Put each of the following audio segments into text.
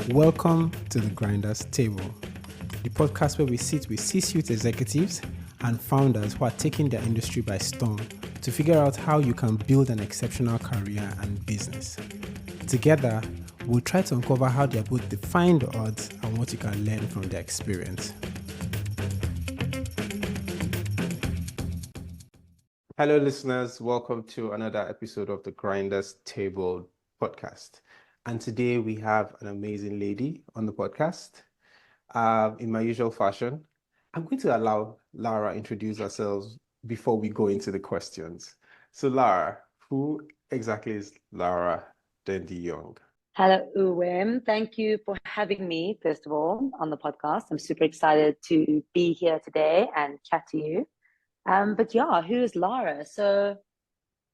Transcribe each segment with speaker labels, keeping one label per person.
Speaker 1: Welcome to the Grinders Table, the podcast where we sit with C-suite executives and founders who are taking their industry by storm to figure out how you can build an exceptional career and business. Together, we'll try to uncover how they are both defying the odds and what you can learn from their experience. Hello, listeners. Welcome to another episode of the Grinders Table podcast. And today we have an amazing lady on the podcast. In my usual fashion, I'm going to allow Lara introduce ourselves before we go into the questions. So Lara, who exactly is Lara Dendy Young?
Speaker 2: Hello, Uwem. Thank you for having me, first of all, on the podcast. I'm super excited to be here today and chat to you. But yeah, who is Lara? So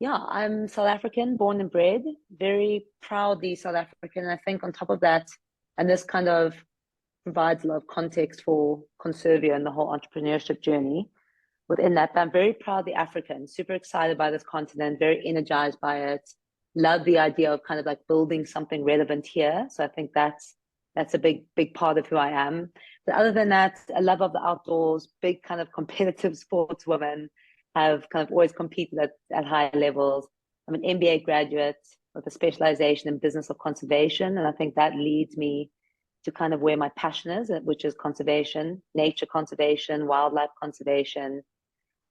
Speaker 2: yeah, I'm South African, born and bred, very proudly South African. And I think on top of that, and this kind of provides a lot of context for Conservio and the whole entrepreneurship journey within that. But I'm very proudly African, super excited by this continent, very energized by it. Love the idea of kind of like building something relevant here. So I think that's a big part of who I am. But other than that, a love of the outdoors, big kind of competitive sports woman, have kind of always competed at high levels. I'm an MBA graduate with a specialization in business of conservation. And I think that leads me to kind of where my passion is, which is conservation, nature conservation, wildlife conservation.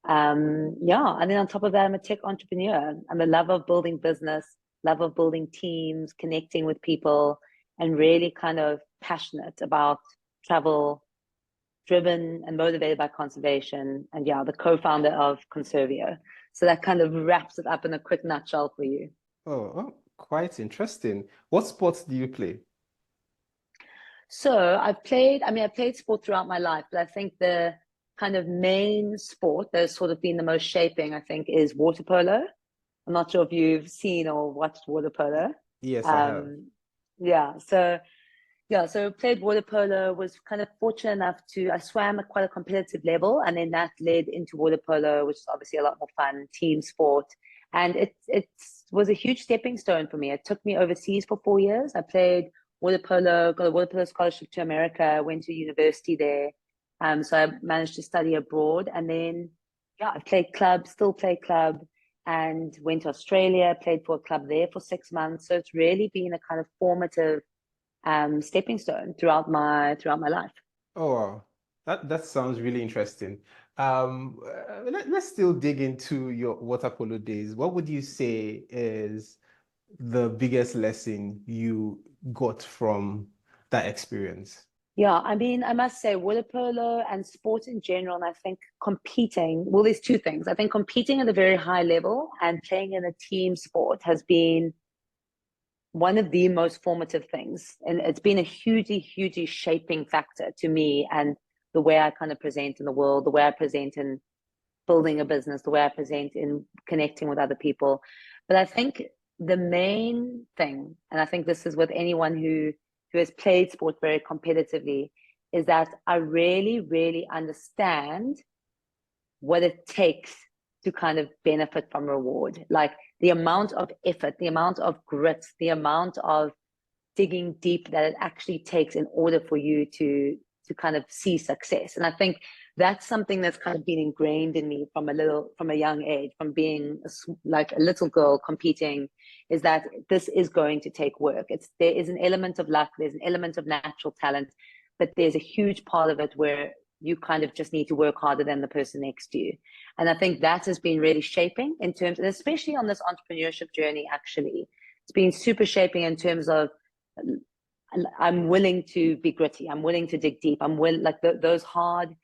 Speaker 2: And then on top of that, I'm a tech entrepreneur. I'm a lover of building business, love of building teams, connecting with people, and really kind of passionate about travel, driven and motivated by conservation, and the co-founder of Conservio. So that kind of wraps it up in a quick nutshell for you.
Speaker 1: Oh, quite interesting. What sports do you play?
Speaker 2: So I've played sport throughout my life, but I think the kind of main sport that's sort of been the most shaping, I think, is water polo. I'm not sure if you've seen or watched water polo.
Speaker 1: Yes, I have.
Speaker 2: So played water polo, was kind of fortunate enough I swam at quite a competitive level, and then that led into water polo, which is obviously a lot more fun, team sport. And it was a huge stepping stone for me. It took me overseas for 4 years. I played water polo, got a water polo scholarship to America, went to university there. So I managed to study abroad, and then I played club, still play club, and went to Australia, played for a club there for 6 months. So it's really been a kind of formative stepping stone throughout my life.
Speaker 1: Oh, wow. That sounds really interesting. Let's still dig into your water polo days. What would you say is the biggest lesson you got from that experience?
Speaker 2: Yeah, I mean, I must say, water polo and sport in general, and I think competing, well, there's two things. I think competing at a very high level and playing in a team sport has been one of the most formative things. And it's been a hugely shaping factor to me and the way I kind of present in the world, the way I present in building a business, the way I present in connecting with other people. But I think the main thing, and I think this is with anyone who has played sport very competitively, is that I really understand what it takes to kind of benefit from reward. Like the amount of effort, the amount of grit, the amount of digging deep that it actually takes in order for you to kind of see success. And I think that's something that's kind of been ingrained in me from a young age, from being like a little girl competing, is that this is going to take work. There is an element of luck, there's an element of natural talent, but there's a huge part of it where you kind of just need to work harder than the person next to you. And I think that has been really shaping in terms, and especially on this entrepreneurship journey, actually, it's been super shaping in terms of I'm willing to be gritty. I'm willing to dig deep. Those hard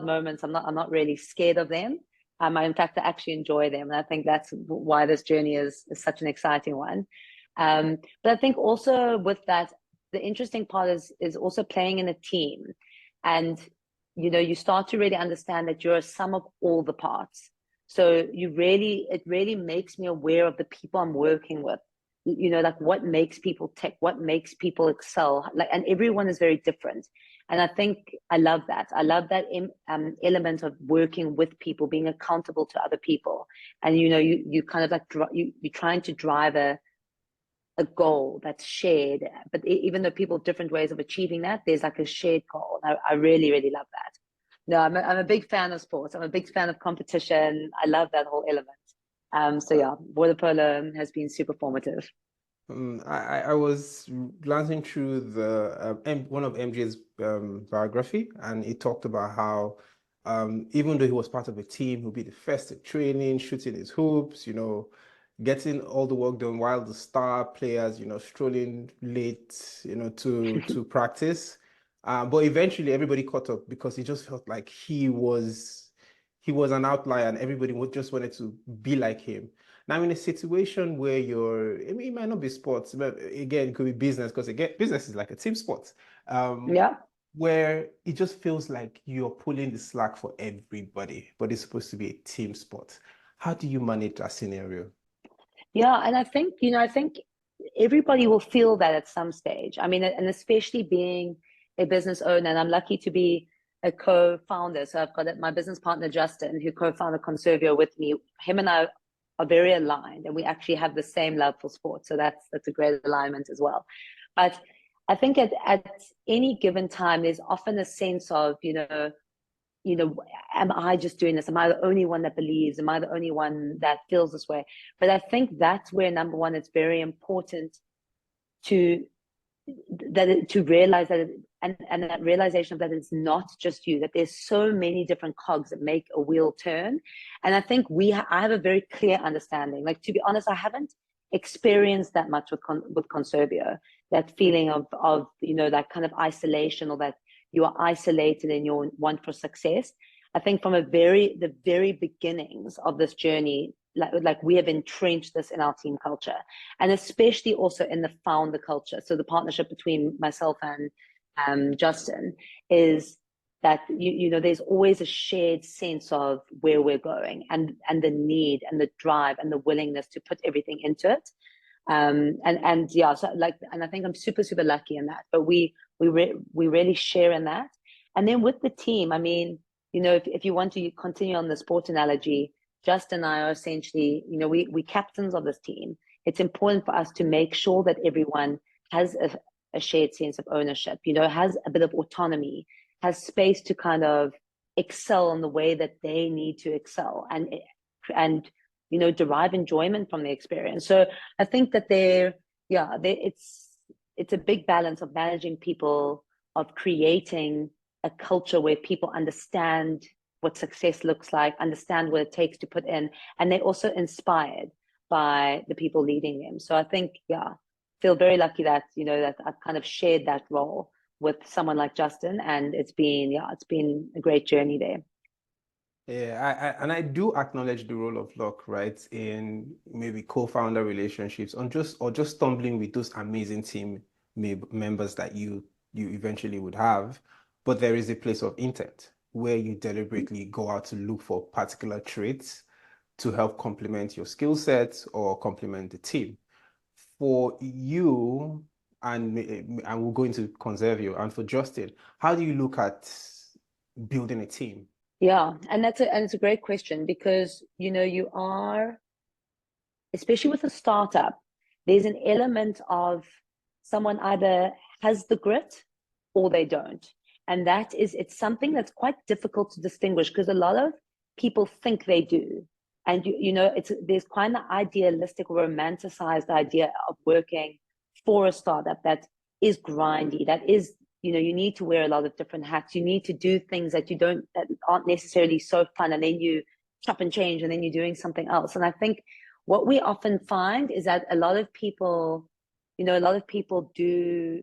Speaker 2: moments. I'm not really scared of them. In fact, I actually enjoy them, and I think that's why this journey is such an exciting one. But I think also with that, the interesting part is also playing in a team, and you start to really understand that you're a sum of all the parts. So it really makes me aware of the people I'm working with. Like what makes people tick, what makes people excel, and everyone is very different. And I think I love that element of working with people, being accountable to other people. And you kind of like you're trying to drive a a goal that's shared. But even though people have different ways of achieving that, there's like a shared goal. I really, really love that. No, I'm a big fan of sports. I'm a big fan of competition. I love that whole element. So yeah, water polo has been super formative.
Speaker 1: I was glancing through one of MJ's biography, and he talked about how even though he was part of a team, he'll be the first at training, shooting his hoops, getting all the work done while the star players, strolling late, to practice. But eventually everybody caught up because he just felt like he was an outlier and everybody just wanted to be like him. Now, in a situation where I mean, it might not be sports, but again, it could be business, because again, business is like a team sport, um,
Speaker 2: Yeah.
Speaker 1: where it just feels like you're pulling the slack for everybody, but it's supposed to be a team sport. How do you manage that scenario?
Speaker 2: Yeah, and I think everybody will feel that at some stage. I mean, and especially being a business owner, and I'm lucky to be a co-founder. So I've got my business partner, Justin, who co-founded Conservio with me. Him and I are very aligned, and we actually have the same love for sport. So that's a great alignment as well. But I think at any given time, there's often a sense of, am I just doing this? Am I the only one that believes? Am I the only one that feels this way? But I think that's where, number one, it's very important to to realize that and that realization of that it's not just you, that there's so many different cogs that make a wheel turn. And I think I have a very clear understanding. Like, to be honest, I haven't experienced that much with Conservio, that feeling of that kind of isolation, or that you are isolated in your want for success. I think from the very beginnings of this journey, like we have entrenched this in our team culture, and especially also in the founder culture. So the partnership between myself and Justin is that there's always a shared sense of where we're going, and the need and the drive and the willingness to put everything into it. And yeah, so and I think I'm super, super lucky in that. But we really share in that. And then with the team, I mean, if you want to continue on the sport analogy, Justin and I are essentially, we captains of this team. It's important for us to make sure that everyone has a shared sense of ownership, has a bit of autonomy, has space to kind of excel in the way that they need to excel, and derive enjoyment from the experience. So I think that it's a big balance of managing people, of creating a culture where people understand what success looks like, understand what it takes to put in, and they're also inspired by the people leading them. So I think, feel very lucky that that I've kind of shared that role with someone like Justin, and it's been a great journey there.
Speaker 1: Yeah, and I do acknowledge the role of luck, right, in maybe co-founder relationships, or just stumbling with those amazing team members that you eventually would have. But there is a place of intent where you deliberately go out to look for particular traits to help complement your skill sets or complement the team. For you, and we'll go into Conservio, and for Justin, how do you look at building a team?
Speaker 2: Yeah, and it's a great question, because you are, especially with a startup, there's an element of someone either has the grit or they don't. And it's something that's quite difficult to distinguish, because a lot of people think they do. And there's quite an idealistic, romanticized idea of working for a startup that is grindy, that is, you need to wear a lot of different hats. You need to do things that aren't necessarily so fun, and then you chop and change, and then you're doing something else. And I think what we often find is that a lot of people do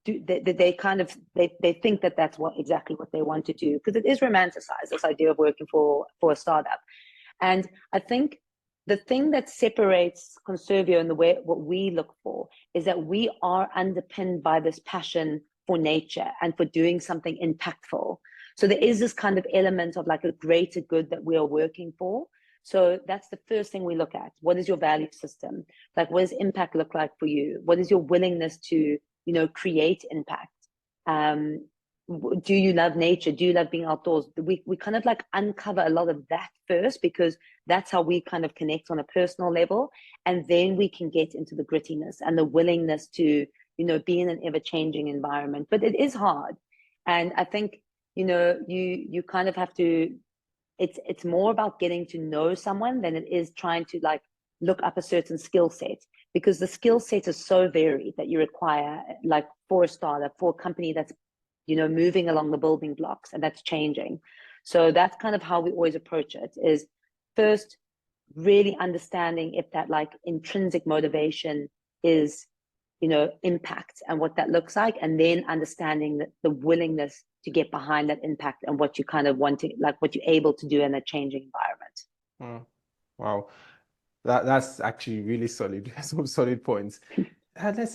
Speaker 2: they think that that's exactly what they want to do, because it is romanticized, this idea of working for a startup. And I think the thing that separates Conservio and the way what we look for is that we are underpinned by this passion for nature and for doing something impactful. So there is this kind of element of like a greater good that we are working for. So that's the first thing we look at. What is your value system? Like, what does impact look like for you? What is your willingness to, create impact? do you love nature? Do you love being outdoors? We kind of like uncover a lot of that first, because that's how we kind of connect on a personal level. And then we can get into the grittiness and the willingness to, be in an ever-changing environment. But it is hard. And I think, you kind of have to, it's more about getting to know someone than it is trying to like look up a certain skill set, because the skill set is so varied that you require, like for a startup, for a company that's moving along the building blocks and that's changing. So that's kind of how we always approach it, is first really understanding if that like intrinsic motivation is, impact and what that looks like, and then understanding that the willingness to get behind that impact and what you kind of want to, like what you're able to do in a changing environment.
Speaker 1: Wow. That's actually really solid. Some solid points. And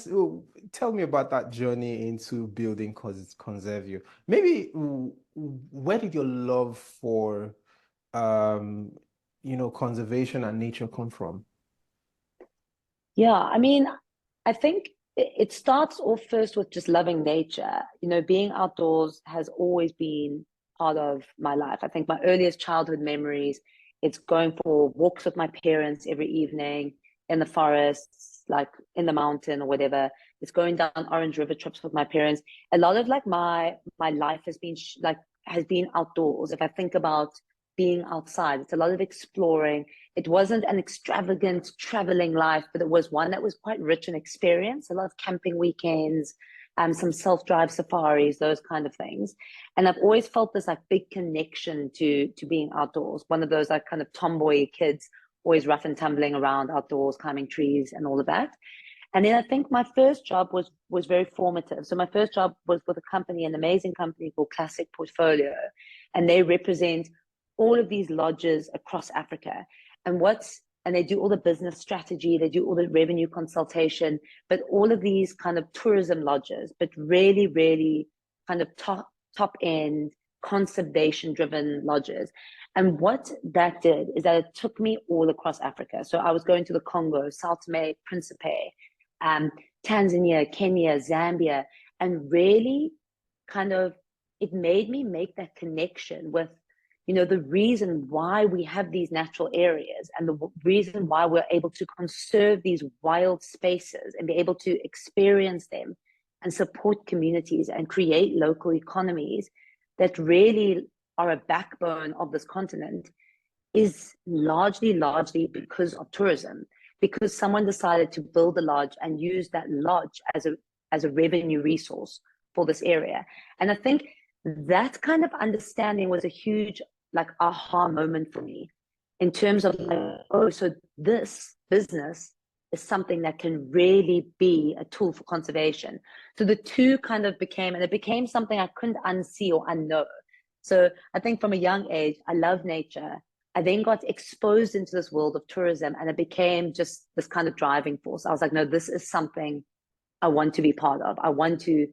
Speaker 1: tell me about that journey into building Conservio. Maybe where did your love for conservation and nature come from?
Speaker 2: Yeah, I mean, I think it starts off first with just loving nature. Being outdoors has always been part of my life. I think my earliest childhood memories, it's going for walks with my parents every evening in the forests, like in the mountain or whatever. It's going down Orange River trips with my parents. A lot of like my life has been has been outdoors. If I think about being outside, it's a lot of exploring. It wasn't an extravagant traveling life, but it was one that was quite rich in experience. A lot of camping weekends, some self-drive safaris, those kind of things. And I've always felt this like big connection to being outdoors. One of those like kind of tomboy kids, always rough and tumbling around outdoors, climbing trees and all of that. And then I think my first job was very formative. So my first job was with a company, an amazing company called Classic Portfolio, and they represent all of these lodges across Africa. And they do all the business strategy, they do all the revenue consultation, but all of these kind of tourism lodges, but really, really kind of top end conservation driven lodges. And what that did is that it took me all across Africa. So I was going to the Congo, Sao Tome, Principe, Tanzania, Kenya, Zambia, and really kind of, it made me make that connection with the reason why we have these natural areas and the reason why we're able to conserve these wild spaces and be able to experience them and support communities and create local economies that really are a backbone of this continent is largely because of tourism, because someone decided to build a lodge and use that lodge as a revenue resource for this area. And I think that kind of understanding was a huge like aha moment for me, in terms of like, oh, so this business is something that can really be a tool for conservation. So the two kind of became, and it became something I couldn't unsee or unknow. So I think from a young age, I love nature. I then got exposed into this world of tourism, and it became just this kind of driving force. I was like, no, this is something I want to be part of. I want to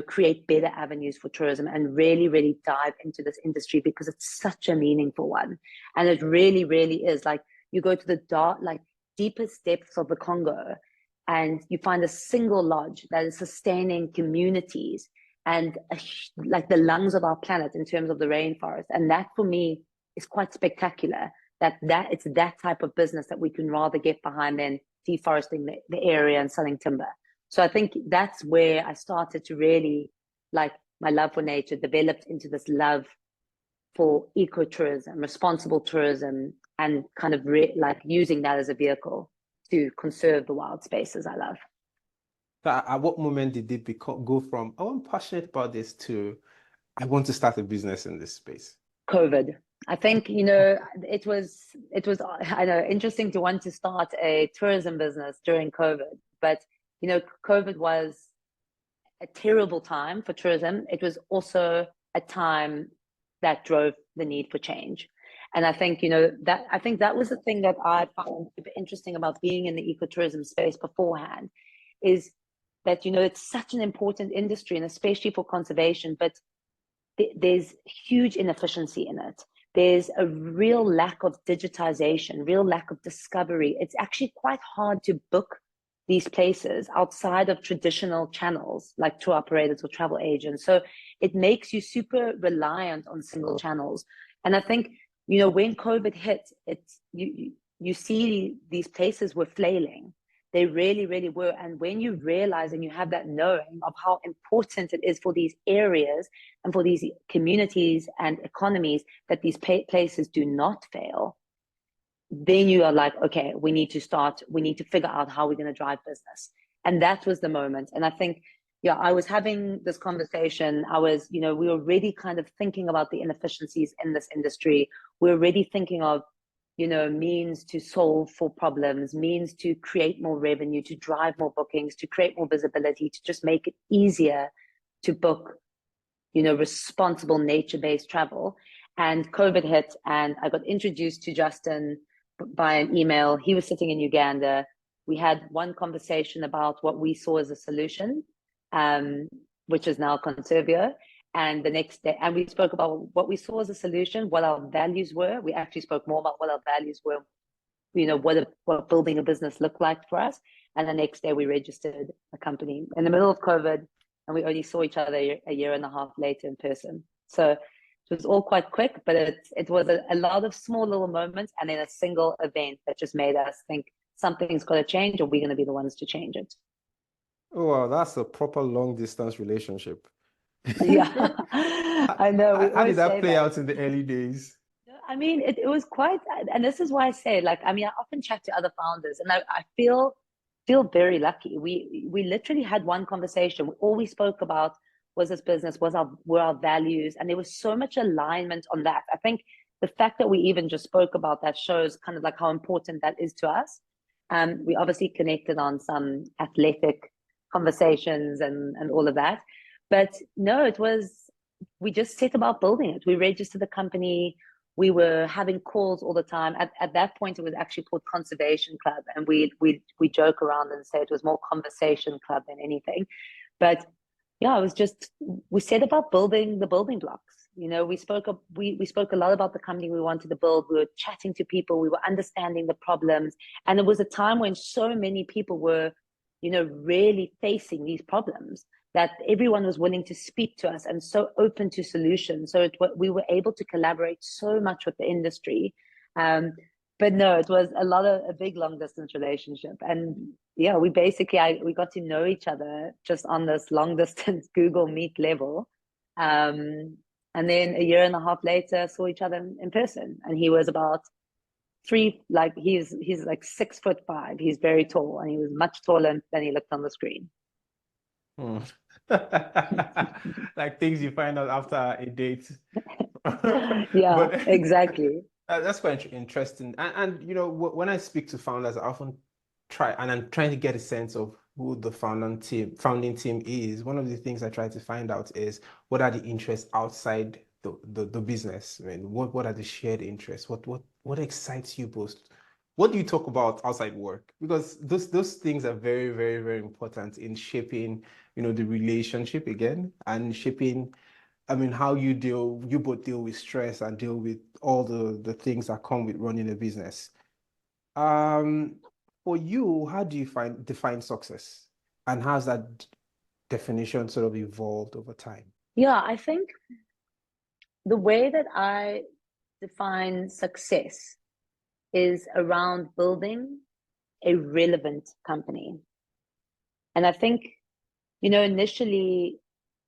Speaker 2: create better avenues for tourism and really, really dive into this industry, because it's such a meaningful one. And it really, really is. Like, you go to the dark, like deepest depths of the Congo, and you find a single lodge that is sustaining communities and like the lungs of our planet in terms of the rainforest. And that for me is quite spectacular, that it's that type of business that we can rather get behind than deforesting the area and selling timber. So I think that's where I started to really, like, my love for nature developed into this love for ecotourism, responsible tourism, and kind of like using that as a vehicle to conserve the wild spaces I love.
Speaker 1: So at what moment did it go from, oh, I'm passionate about this, to I want to start a business in this space?
Speaker 2: COVID. I think, it was, I know, interesting to want to start a tourism business during COVID, but COVID was a terrible time for tourism. It was also a time that drove the need for change. And I think, that was the thing that I found super interesting about being in the ecotourism space beforehand, is that, it's such an important industry, and especially for conservation, but there's huge inefficiency in it. There's a real lack of digitization, real lack of discovery. It's actually quite hard to book these places outside of traditional channels like tour operators or travel agents. So it makes you super reliant on single channels. And I think, when COVID hit, you see these places were flailing. They really, really were. And when you realize and you have that knowing of how important it is for these areas and for these communities and economies that these places do not fail, then you are like, okay, we need to figure out how we're going to drive business. And that was the moment. And I think, I was having this conversation. We were already kind of thinking about the inefficiencies in this industry. We're already thinking of, means to solve for problems, means to create more revenue, to drive more bookings, to create more visibility, to just make it easier to book, responsible nature-based travel. And COVID hit, and I got introduced to Justin by an email. He was sitting in Uganda. We had one conversation about what we saw as a solution, which is now Conservio. And the next day, and we spoke about what we saw as a solution, what our values were. We actually spoke more about what our values were, what building a business looked like for us. And the next day we registered a company in the middle of COVID, and we only saw each other a year and a half later in person. So it was all quite quick, but it was a lot of small little moments and then a single event that just made us think something's got to change, or we're going to be the ones to change it.
Speaker 1: Oh, wow, that's a proper long distance relationship.
Speaker 2: Yeah, I know.
Speaker 1: How did that play out in the early days?
Speaker 2: I mean, it was quite, and this is why I say, I often chat to other founders, and I feel very lucky. We literally had one conversation. All we spoke about was this business, were our values, and there was so much alignment on that. I think the fact that we even just spoke about that shows kind of like how important that is to us. We obviously connected on some athletic conversations and all of that. But no, we just set about building it. We registered the company. We were having calls all the time. At that point, it was actually called Conservation Club. And we joke around and say it was more conversation club than anything. But yeah, we set about building the building blocks. We spoke a lot about the company we wanted to build. We were chatting to people. We were understanding the problems. And it was a time when so many people were, really facing these problems, that everyone was willing to speak to us and so open to solutions. So we were able to collaborate so much with the industry. But no, it was a big long distance relationship. And yeah, we got to know each other just on this long distance Google Meet level. And then a year and a half later, saw each other in person. And he was about he's like 6'5". He's very tall, and he was much taller than he looked on the screen.
Speaker 1: Like things you find out after a date.
Speaker 2: Yeah, exactly.
Speaker 1: That's quite interesting. And when I speak to founders, I often I'm trying to get a sense of who the founding team is. One of the things I try to find out is what are the interests outside the business. I mean, what are the shared interests? What excites you most? What do you talk about outside work? Because those things are very, very, very important in shaping, the relationship again, and shaping, I mean, how you both deal with stress and deal with all the things that come with running a business. For you, how do you define success? And how's that definition sort of evolved over time?
Speaker 2: Yeah, I think the way that I define success is around building a relevant company. And I think, initially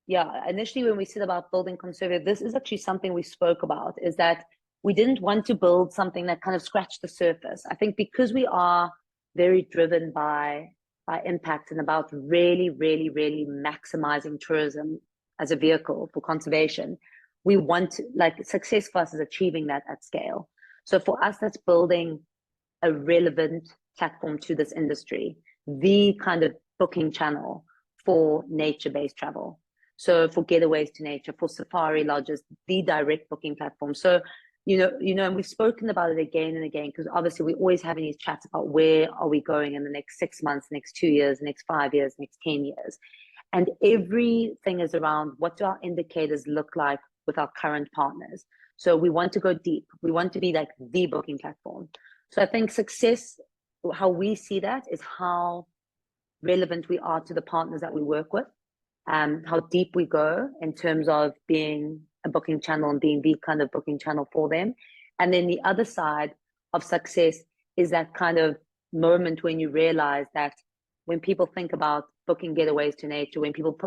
Speaker 2: when we said about building Conservio, this is actually something we spoke about, is that we didn't want to build something that kind of scratched the surface. I think because we are very driven by impact and about really, really, really maximizing tourism as a vehicle for conservation, we want success for us is achieving that at scale. So for us, that's building a relevant platform to this industry, the kind of booking channel for nature-based travel. So for getaways to nature, for safari lodges, the direct booking platform. So, and we've spoken about it again and again, because obviously we're always having these chats about where are we going in the next 6 months, next 2 years, next 5 years, next 10 years. And everything is around what do our indicators look like with our current partners. So we want to go deep. We want to be like the booking platform. So I think success, how we see that, is how relevant we are to the partners that we work with, how deep we go in terms of being a booking channel and being the kind of booking channel for them. And then the other side of success is that kind of moment when you realize that when people think about booking getaways to nature, when people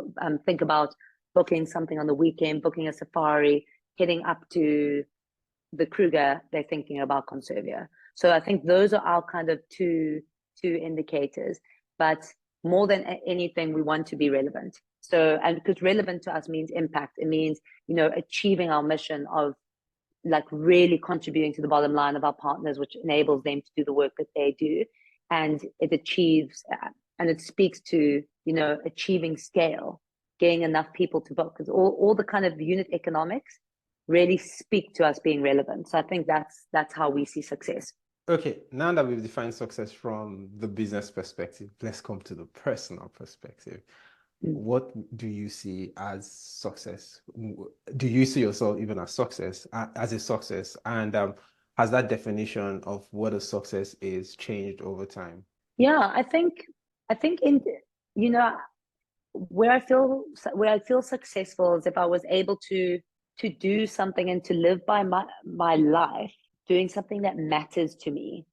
Speaker 2: think about booking something on the weekend, booking a safari, heading up to the Kruger, they're thinking about Conservio. So I think those are our kind of two indicators. But more than anything, we want to be relevant. So, and because relevant to us means impact, it means, achieving our mission of like really contributing to the bottom line of our partners, which enables them to do the work that they do. And it achieves, and it speaks to, achieving scale, getting enough people to book, because all the kind of unit economics really speak to us being relevant. So I think that's how we see success.
Speaker 1: Okay, now that we've defined success from the business perspective, let's come to the personal perspective. What do you see as success? Do you see yourself even as success, as a success? And has that definition of what a success is changed over time?
Speaker 2: Yeah, I think in where I feel successful is if I was able to do something and to live by my life, doing something that matters to me.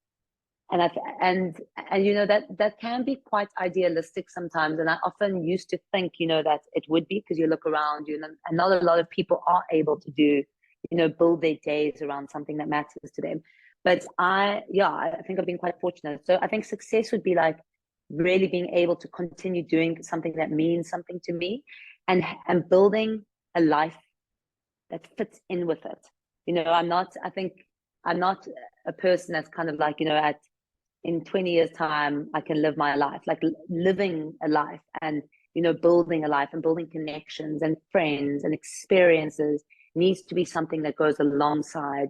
Speaker 2: And that can be quite idealistic sometimes. And I often used to think, that it would be, because you look around you and not a lot of people are able to do, build their days around something that matters to them. But I think I've been quite fortunate. So I think success would be like really being able to continue doing something that means something to me, and building a life that fits in with it. I'm not a person that's kind of like, in 20 years time, I can live my life, like living a life and, building a life and building connections and friends and experiences needs to be something that goes alongside,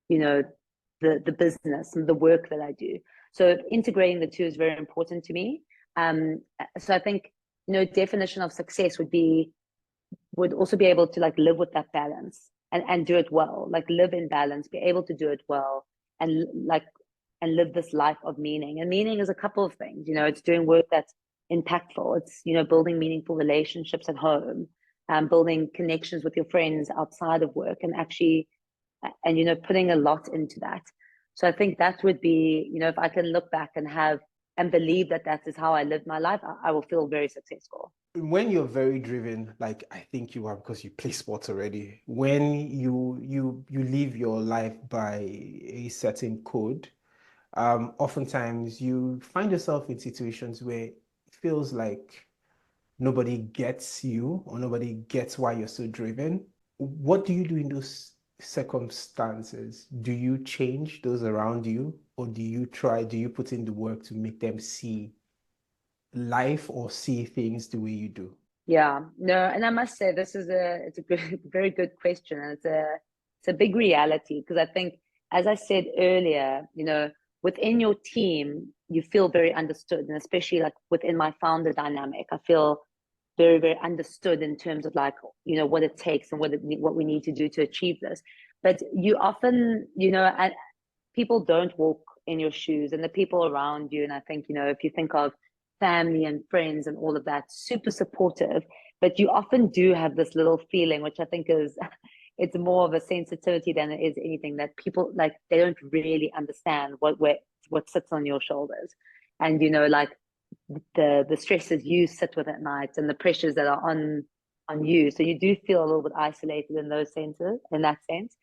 Speaker 2: the business and the work that I do. So integrating the two is very important to me. So I think, definition of success would also be able to like live with that balance and do it well, like live in balance, be able to do it well, and live this life of meaning. And meaning is a couple of things. It's doing work that's impactful. It's, building meaningful relationships at home, building connections with your friends outside of work, and actually, and, putting a lot into that. So I think that would be, if I can look back and believe that is how I live my life, I will feel very successful.
Speaker 1: When you're very driven, like I think you are because you play sports already, when you live your life by a certain code, oftentimes you find yourself in situations where it feels like nobody gets you or nobody gets why you're so driven. What do you do in those circumstances? Do you change those around you, or do you put in the work to make them see life or see things the way you do?
Speaker 2: Yeah, no, and I must say it's a good, very good question, and it's a big reality, because I think, as I said earlier, within your team, you feel very understood, and especially like within my founder dynamic, I feel very, very understood in terms of like, what it takes and what we need to do to achieve this. But you often, people don't walk in your shoes, and the people around you. And I think, if you think of family and friends and all of that, super supportive, but you often do have this little feeling, which I think is, it's more of a sensitivity than it is anything, that people like, they don't really understand what sits on your shoulders. And, like the stresses you sit with at night and the pressures that are on you. So you do feel a little bit isolated in that sense.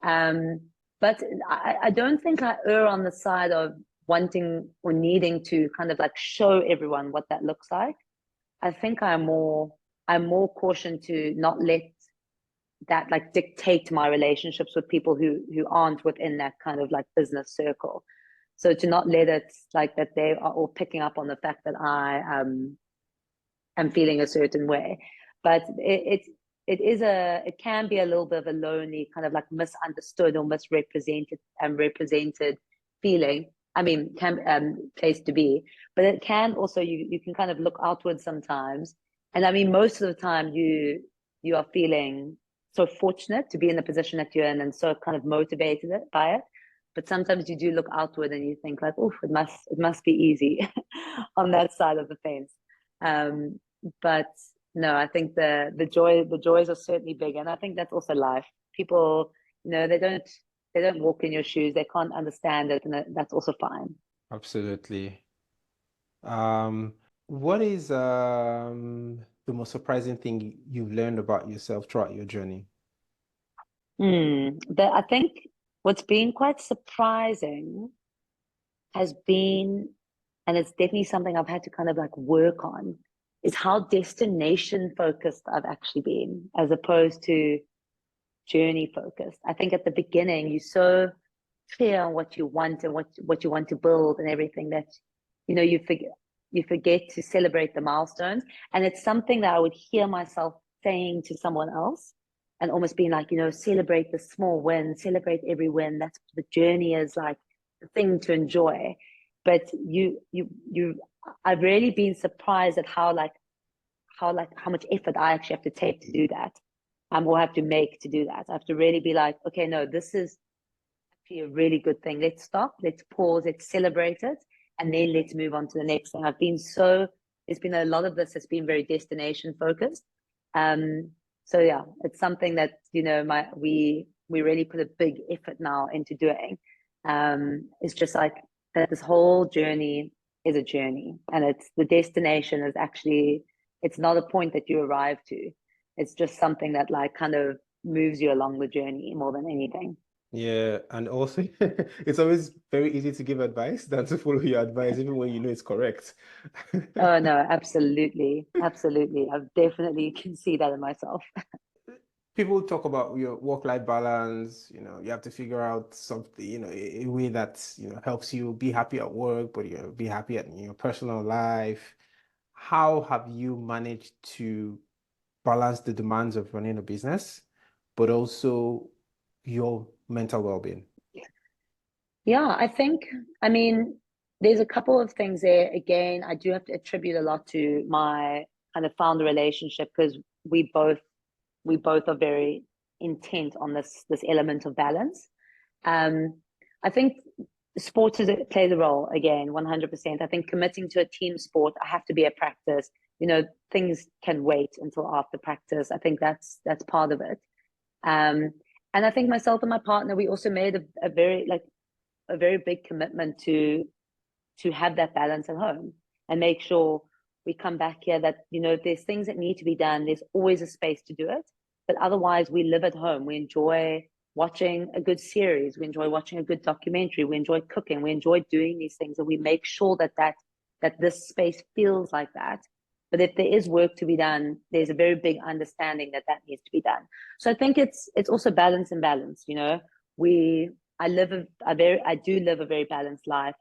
Speaker 2: But I don't think I err on the side of wanting or needing to kind of like show everyone what that looks like. I think I'm more cautioned to not let that like dictate my relationships with people who aren't within that kind of like business circle. So to not let it like that they are all picking up on the fact that I am feeling a certain way. But it can be a little bit of a lonely, kind of like misunderstood or misrepresented and represented feeling. I mean, place to be, but it can also, you can kind of look outwards sometimes. And I mean, most of the time you are feeling so fortunate to be in the position that you're in and so kind of motivated by it. but sometimes you do look outward and you think like, oh, it must be easy on that side of the fence. But no, I think the joys are certainly big, and I think that's also life. People, they don't walk in your shoes, they can't understand it, and that's also fine.
Speaker 1: Absolutely. Um, what is the most surprising thing you've learned about yourself throughout your journey?
Speaker 2: I think what's been quite surprising has been, and it's definitely something I've had to kind of like work on, is how destination focused I've actually been as opposed to journey focused. I think at the beginning you're so clear on what you want and what you want to build and everything that you forget to celebrate the milestones. And it's something that I would hear myself saying to someone else and almost being like, celebrate the small win, celebrate every win. That's the journey is like the thing to enjoy. But I've really been surprised at how much effort I actually have to take to do that. Or have to make to do that. I have to really be like, okay, no, this is actually a really good thing. Let's stop, let's pause, let's celebrate it, and then let's move on to the next thing. There's been a lot of this has been very destination focused. So yeah, it's something that, we really put a big effort now into doing. It's just like that this whole journey is a journey, and it's the destination is actually, it's not a point that you arrive to. It's just something that like kind of moves you along the journey more than anything.
Speaker 1: Yeah, and also it's always very easy to give advice than to follow your advice, even when you know it's correct.
Speaker 2: Oh no, absolutely. Absolutely. I've definitely can see that in myself.
Speaker 1: People talk about your work-life balance, you have to figure out something, a way that, helps you be happy at work, but be happy in your personal life. How have you managed to balance the demands of running a business, but also your mental well-being?
Speaker 2: Yeah, I mean, there's a couple of things there. Again, I do have to attribute a lot to my kind of founder relationship because we both we both are very intent on this element of balance. Um, I think sports plays a role again, 100%. I think committing to a team sport, I have to be at practice. Things can wait until after practice. I think that's part of it. Um, and I think myself and my partner, we also made a very big commitment to have that balance at home and make sure we come back here that there's things that need to be done, there's always a space to do it, but otherwise we live at home, we enjoy watching a good series, we enjoy watching a good documentary, we enjoy cooking, we enjoy doing these things, and we make sure that this space feels like that. But if there is work to be done, there's a very big understanding that needs to be done. So I think it's also balance and balance. We I do live a very balanced life.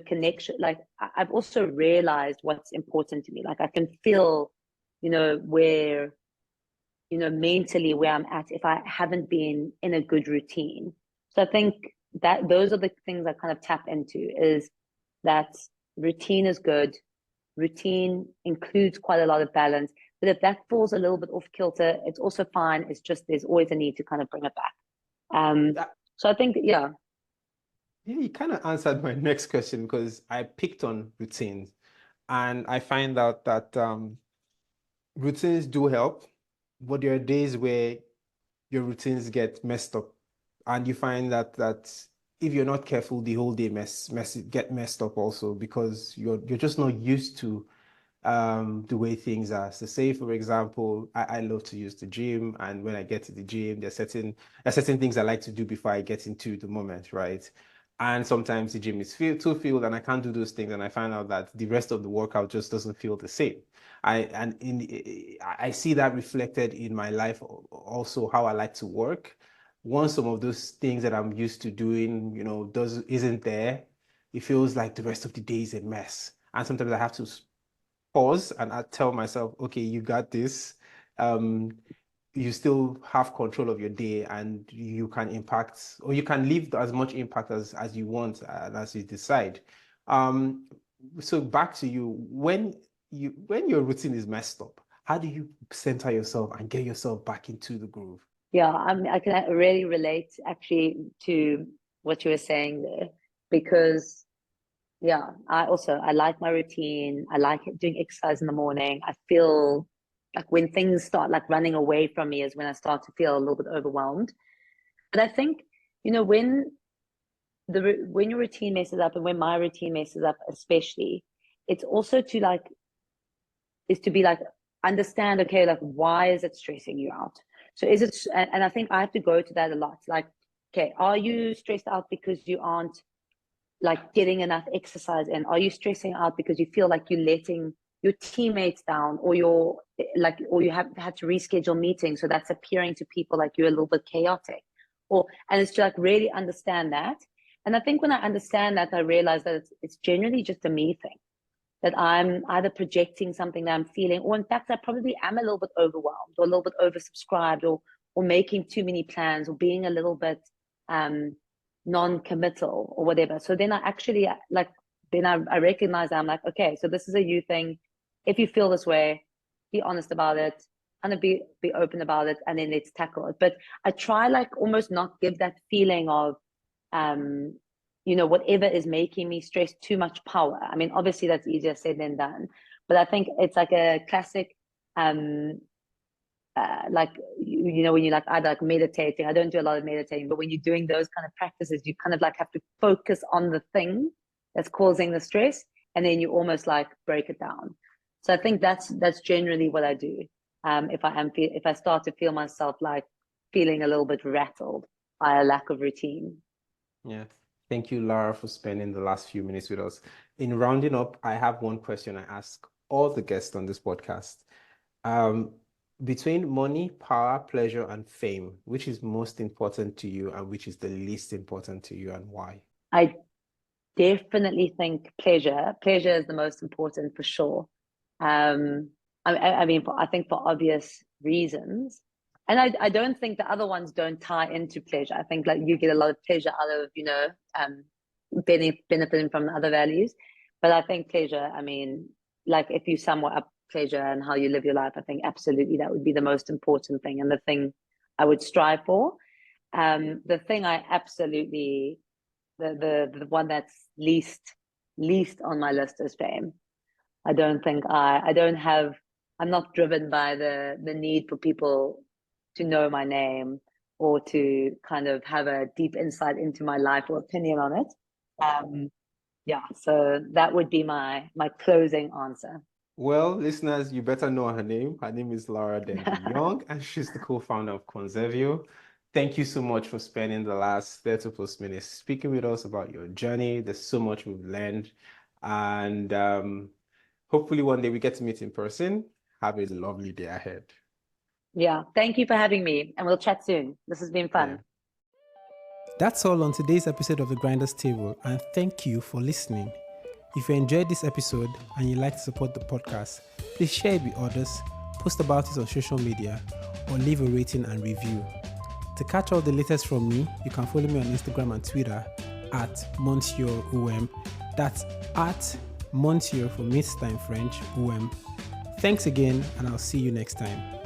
Speaker 2: Connection. Like I've also realized what's important to me. Like I can feel, where mentally where I'm at if I haven't been in a good routine. So I think that those are the things I kind of tap into is that routine is good. Routine includes quite a lot of balance. But if that falls a little bit off kilter, it's also fine. It's just there's always a need to kind of bring it back.
Speaker 1: That,
Speaker 2: So I think, yeah.
Speaker 1: yeah, you kind of answered my next question because I picked on routines, and I find out that routines do help, but there are days where your routines get messed up, and you find that if you're not careful, the whole day get messed up also because you're just not used to the way things are. So say for example, I love to use the gym, and when I get to the gym, there's certain things I like to do before I get into the moment, right? And sometimes the gym is too filled and I can't do those things, and I find out that the rest of the workout just doesn't feel the same. I see that reflected in my life also, how I like to work. Once some of those things that I'm used to doing, isn't there, it feels like the rest of the day is a mess. And sometimes I have to pause and I tell myself, okay, you got this. Um, you still have control of your day, and you can impact, or you can leave as much impact as you want and as you decide. Um, so back to you, when your routine is messed up, how do you center yourself and get yourself back into the groove?
Speaker 2: Yeah, I can really relate actually to. what you were saying there, because yeah, I like my routine. I like doing exercise in the morning. I feel like when things start like running away from me is when I start to feel a little bit overwhelmed. But I think, when when your routine messes up and when my routine messes up, especially, it's also to be like, understand, okay, like, why is it stressing you out? So is it, and I think I have to go to that a lot. Like, okay, are you stressed out because you aren't like getting enough exercise in? Are you stressing out because you feel like you're letting your teammates down, or or you have had to reschedule meetings, so that's appearing to people like you're a little bit chaotic? And it's to like really understand that. And I think when I understand that, I realize that it's generally just a me thing, that I'm either projecting something that I'm feeling, or in fact, I probably am a little bit overwhelmed or a little bit oversubscribed, or making too many plans, or being a little bit non-committal or whatever. So then I actually I recognize that I'm like, okay, so this is a you thing. If you feel this way, be honest about it, and be open about it, and then let's tackle it. But I try like almost not give that feeling of whatever is making me stress too much power. I mean, obviously that's easier said than done, but I think it's like a classic, like, when you like either like meditating. I don't do a lot of meditating, but when you're doing those kind of practices, you kind of like have to focus on the thing that's causing the stress, and then you almost like break it down. So I think that's generally what I do. If I start to feel myself like feeling a little bit rattled by a lack of routine.
Speaker 1: Yeah. Thank you, Lara, for spending the last few minutes with us. In rounding up, I have one question I ask all the guests on this podcast. Between money, power, pleasure, and fame, which is most important to you and which is the least important to you, and why?
Speaker 2: I definitely think pleasure. Pleasure is the most important for sure. I mean, I think for obvious reasons. And I don't think the other ones don't tie into pleasure. I think like you get a lot of pleasure out of, benefiting from the other values. But I think pleasure, I mean, like if you sum up pleasure and how you live your life, I think absolutely that would be the most important thing and the thing I would strive for. The thing I absolutely, the one that's least on my list is fame. I don't think I'm not driven by the need for people to know my name or to kind of have a deep insight into my life or opinion on it. Yeah, so that would be my closing answer.
Speaker 1: Well, listeners, you better know her name. Her name is Lara Dendy Young, and she's the co-founder of Conservio. Thank you so much for spending the last 30 plus minutes speaking with us about your journey. There's so much we've learned. And hopefully one day we get to meet in person. Have a lovely day ahead.
Speaker 2: Yeah, thank you for having me, and we'll chat soon. This has been fun.
Speaker 1: Yeah. That's all on today's episode of The Grinders Table, and thank you for listening. If you enjoyed this episode and you'd like to support the podcast, please share it with others, post about it on social media, or leave a rating and review. To catch all the latest from me, you can follow me on Instagram and Twitter at MonsieurOM. That's at Monsieur for Mr. in French, OM. Thanks again, and I'll see you next time.